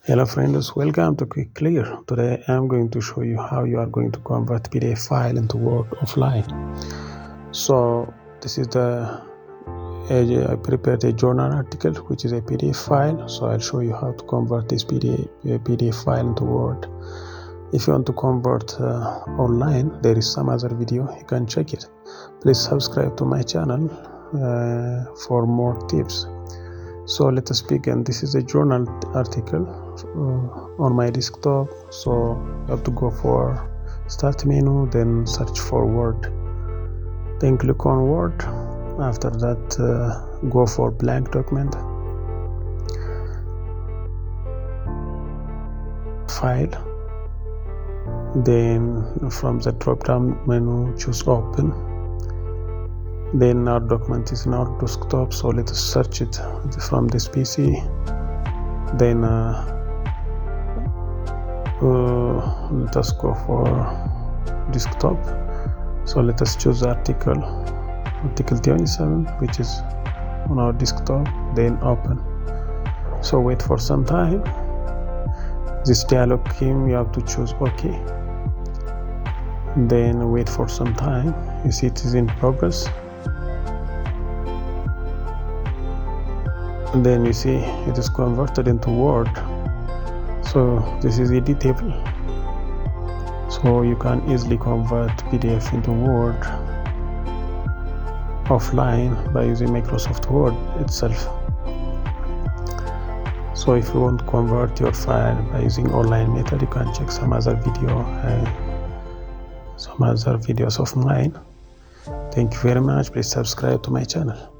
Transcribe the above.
Hello friends, welcome to QuickClear. Today I'm going to show you how you are going to convert PDF file into Word offline. So this is I prepared a journal article which is a PDF file. So I'll show you how to convert this PDF file into Word. If you want to convert online, there is some other video, you can check it. Please subscribe to my channel for more tips. So let us begin. This is a journal article on my desktop. So you have to go for start menu, then search for Word, then click on Word. After that go for blank document, file, then from the drop down menu choose open. Then our document is in our desktop, so let us search it from this PC. Then let us go for desktop. So let us choose article 27, which is on our desktop, then open. So wait for some time. This dialog came, you have to choose OK. Then wait for some time. You see it is in progress. And then you see it is converted into Word. So this is editable, so you can easily convert PDF into Word offline by using Microsoft Word itself. So if you want to convert your file by using online method, you can check some other videos of mine. Thank you very much. Please subscribe to my channel.